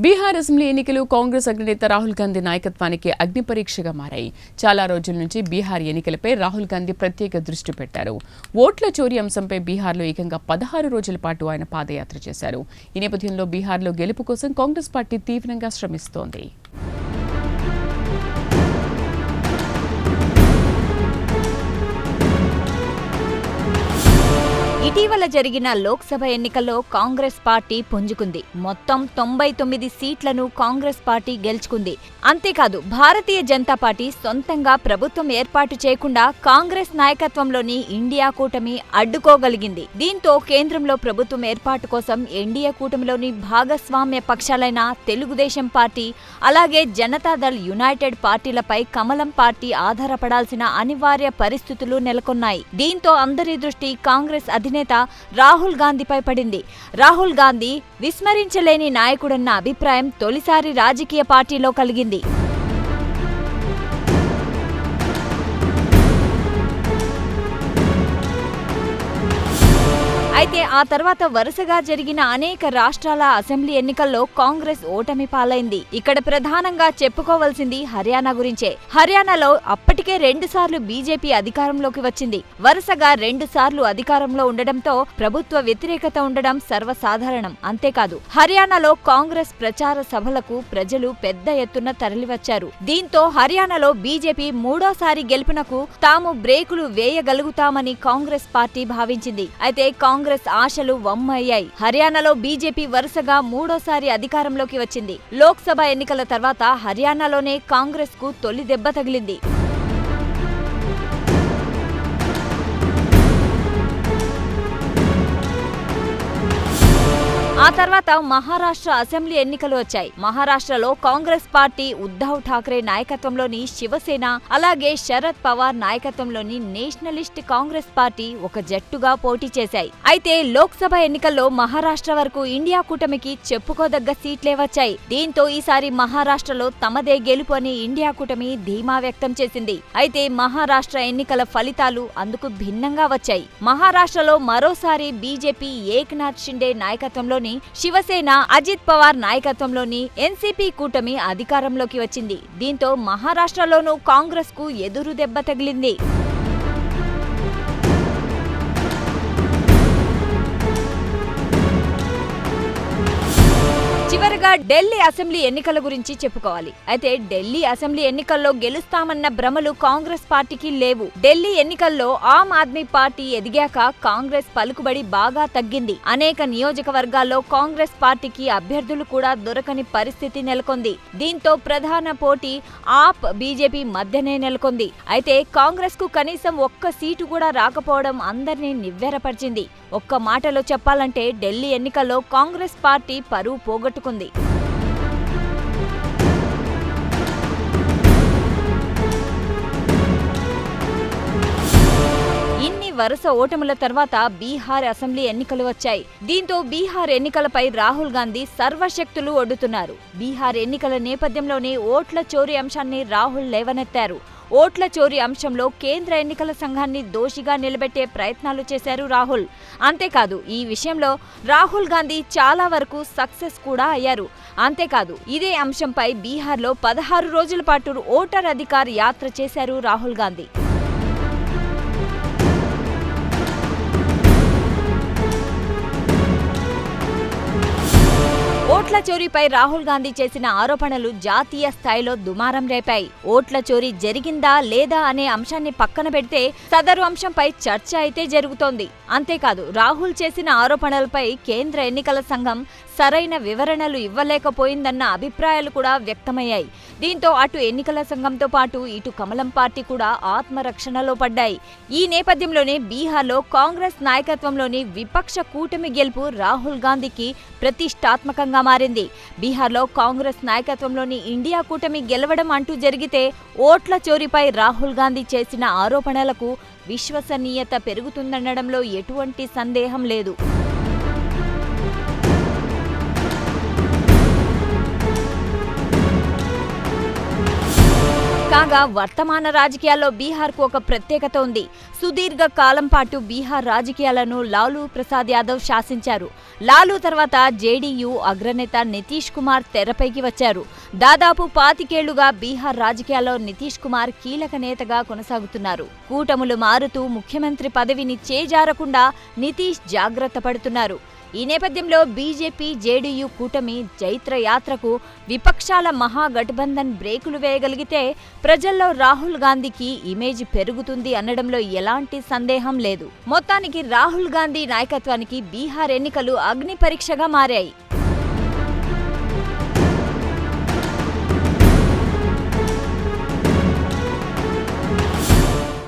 Bihar assembly ఎన్నికలు కాంగ్రెస్ అగ్రనేత రాహుల్ గాంధీ నాయకత్వానికి అగ్నిపరీక్షగా మారాయి. చాలా రోజుల నుంచి బీహార్ ఎన్నికలపై రాహుల్ గాంధీ ప్రత్యేక దృష్టి పెట్టారు. ఓట్ల చోరీ అంశంపై బీహార్లో ఏకంగా 16 రోజుల పాటు ఆయన పాదయాత్ర చేశారు. ఈ నేపథ్యంలో బీహార్లో గెలుపు కోసం కాంగ్రెస్ పార్టీ తీవ్రంగా శ్రమిస్తోంది. ఇటీవల జరిగిన లోక్సభ ఎన్నికల్లో కాంగ్రెస్ పార్టీ పుంజుకుంది. మొత్తం 99 సీట్లను కాంగ్రెస్ పార్టీ గెలుచుకుంది. అంతేకాదు భారతీయ జనతా పార్టీ సొంతంగా ప్రభుత్వం ఏర్పాటు చేయకుండా కాంగ్రెస్ నాయకత్వంలోని ఇండియా కూటమి అడ్డుకోగలిగింది. దీంతో కేంద్రంలో ప్రభుత్వం ఏర్పాటు కోసం ఎన్డీఏ కూటమిలోని భాగస్వామ్య పక్షాలైన తెలుగుదేశం పార్టీ, అలాగే జనతాదళ్ యునైటెడ్ పార్టీలపై కమలం పార్టీ ఆధారపడాల్సిన అనివార్య పరిస్థితులు నెలకొన్నాయి. దీంతో అందరి దృష్టి కాంగ్రెస్ అధినేత రాహుల్ గాంధీపై పడింది. రాహుల్ గాంధీ విస్మరించలేని నాయకుడన్న అభిప్రాయం తొలిసారి రాజకీయ పార్టీలో కలిగింది. అయితే ఆ తర్వాత వరుసగా జరిగిన అనేక రాష్ట్రాల అసెంబ్లీ ఎన్నికల్లో కాంగ్రెస్ ఓటమి పాలైంది. ఇక్కడ ప్రధానంగా చెప్పుకోవాల్సింది హర్యానా గురించే. హర్యానాలో అప్పటికే 2 సార్లు బీజేపీ అధికారంలోకి వచ్చింది. వరుసగా 2 సార్లు అధికారంలో ఉండడంతో ప్రభుత్వ వ్యతిరేకత ఉండడం సర్వసాధారణం. అంతేకాదు హర్యానాలో కాంగ్రెస్ ప్రచార సభలకు ప్రజలు పెద్ద ఎత్తున తరలివచ్చారు. దీంతో హర్యానాలో బీజేపీ 3వ గెలుపునకు తాము బ్రేకులు వేయగలుగుతామని కాంగ్రెస్ పార్టీ భావించింది. అయితే కాంగ్రెస్ ఆశలు వమ్మయ్యాయి. హర్యానాలో బీజేపీ వరుసగా 3వ అధికారంలోకి వచ్చింది. లోక్సభ ఎన్నికల తర్వాత హర్యానాలోనే కాంగ్రెస్ కు తొలి దెబ్బ తగిలింది. ఆ తర్వాత మహారాష్ట్ర అసెంబ్లీ ఎన్నికలు వచ్చాయి. మహారాష్ట్రలో కాంగ్రెస్ పార్టీ ఉద్ధవ్ ఠాక్రే నాయకత్వంలోని శివసేన, అలాగే శరద్ పవార్ నాయకత్వంలోని నేషనలిస్ట్ కాంగ్రెస్ పార్టీ ఒక జట్టుగా పోటీ చేశాయి. అయితే లోక్సభ ఎన్నికల్లో మహారాష్ట్ర వరకు ఇండియా కూటమికి చెప్పుకోదగ్గ సీట్లే వచ్చాయి. దీంతో ఈసారి మహారాష్ట్రలో తమదే గెలుపు అని ఇండియా కూటమి ధీమా వ్యక్తం చేసింది. అయితే మహారాష్ట్ర ఎన్నికల ఫలితాలు అందుకు భిన్నంగా వచ్చాయి. మహారాష్ట్రలో మరోసారి బీజేపీ ఏక్నాథ్ షిండే నాయకత్వంలోని శివసేన, అజిత్ పవార్ నాయకత్వంలోని ఎన్సీపీ కూటమి అధికారంలోకి వచ్చింది. దీంతో మహారాష్ట్రలోనూ కాంగ్రెస్ కు ఎదురు దెబ్బ తగిలింది. చివరగా ఢిల్లీ అసెంబ్లీ ఎన్నికల గురించి చెప్పుకోవాలి. అయితే ఢిల్లీ అసెంబ్లీ ఎన్నికల్లో గెలుస్తామన్న భ్రమలు కాంగ్రెస్ పార్టీకి లేవు. ఢిల్లీ ఎన్నికల్లో ఆమ్ ఆద్మీ పార్టీ ఎదిగాక కాంగ్రెస్ పలుకుబడి బాగా తగ్గింది. అనేక నియోజకవర్గాల్లో కాంగ్రెస్ పార్టీకి అభ్యర్థులు కూడా దొరకని పరిస్థితి నెలకొంది. దీంతో ప్రధాన పోటీ ఆప్, బీజేపీ మధ్యనే నెలకొంది. అయితే కాంగ్రెస్ కు కనీసం ఒక్క సీటు కూడా రాకపోవడం అందరినీ నివ్వెరపరిచింది. ఒక్క మాటలో చెప్పాలంటే ఢిల్లీ ఎన్నికల్లో కాంగ్రెస్ పార్టీ పరువు పోగొట్టుకుంది. వరుస ఓటముల తర్వాత బీహార్ అసెంబ్లీ ఎన్నికలు వచ్చాయి. దీంతో బీహార్ ఎన్నికలపై రాహుల్ గాంధీ సర్వశక్తులు ఒడ్డుతున్నారు. బీహార్ ఎన్నికల నేపథ్యంలోనే ఓట్ల చోరీ అంశాన్ని రాహుల్ లేవనెత్తారు. ఓట్ల చోరీ అంశంలో కేంద్ర ఎన్నికల సంఘాన్ని దోషిగా నిలబెట్టే ప్రయత్నాలు చేశారు రాహుల్. అంతేకాదు ఈ విషయంలో రాహుల్ గాంధీ చాలా వరకు సక్సెస్ కూడా అయ్యారు. అంతేకాదు ఇదే అంశంపై బీహార్లో 16 రోజుల పాటు ఓటర్ అధికార్ యాత్ర చేశారు రాహుల్ గాంధీ. ఓట్ల చోరీపై రాహుల్ గాంధీ చేసిన ఆరోపణలు జాతీయ స్థాయిలో దుమారం రేపాయి. ఓట్ల చోరీ జరిగిందా లేదా అనే అంశాన్ని పక్కన పెడితే సదరు అంశంపై చర్చ అయితే జరుగుతోంది. అంతేకాదు రాహుల్ చేసిన ఆరోపణలపై కేంద్ర ఎన్నికల సంఘం సరైన వివరణలు ఇవ్వలేకపోయిందన్న అభిప్రాయాలు కూడా వ్యక్తమయ్యాయి. దీంతో అటు ఎన్నికల సంఘంతో పాటు ఇటు కమలం పార్టీ కూడా ఆత్మరక్షణలో పడ్డాయి. ఈ నేపథ్యంలోనే బీహార్లో కాంగ్రెస్ నాయకత్వంలోని విపక్ష కూటమి గెలుపు రాహుల్ గాంధీకి ప్రతిష్టాత్మకంగా మారింది. బీహార్లో కాంగ్రెస్ నాయకత్వంలోని ఇండియా కూటమి గెలవడం అంటూ జరిగితే ఓట్ల చోరీపై రాహుల్ గాంధీ చేసిన ఆరోపణలకు విశ్వసనీయత పెరుగుతుందనడంలో ఎటువంటి సందేహం లేదు. కాగా వర్తమాన రాజకీయాల్లో బీహార్కు ఒక ప్రత్యేకత ఉంది. సుదీర్ఘ కాలం పాటు బీహార్ రాజకీయాలను లాలూ ప్రసాద్ యాదవ్ శాసించారు. లాలూ తర్వాత జేడీయూ అగ్రనేత నితీష్ కుమార్ తెరపైకి వచ్చారు. దాదాపు 25 ఏళ్లుగా బీహార్ రాజకీయాల్లో నితీష్ కుమార్ కీలక నేతగా కొనసాగుతున్నారు. కూటములు మారుతూ ముఖ్యమంత్రి పదవిని చేజారకుండా నితీష్ జాగ్రత్త పడుతున్నారు. ఈ నేపథ్యంలో బీజేపీ జేడీయూ కూటమి జైత్ర యాత్రకు విపక్షాల మహాగఠబంధన్ బ్రేకులు వేయగలిగితే ప్రజల్లో రాహుల్ గాంధీకి ఇమేజ్ పెరుగుతుంది అనడంలో ఎలాంటి సందేహం లేదు. మొత్తానికి రాహుల్ గాంధీ నాయకత్వానికి బీహార్ ఎన్నికలు అగ్ని పరీక్షగా మారాయి.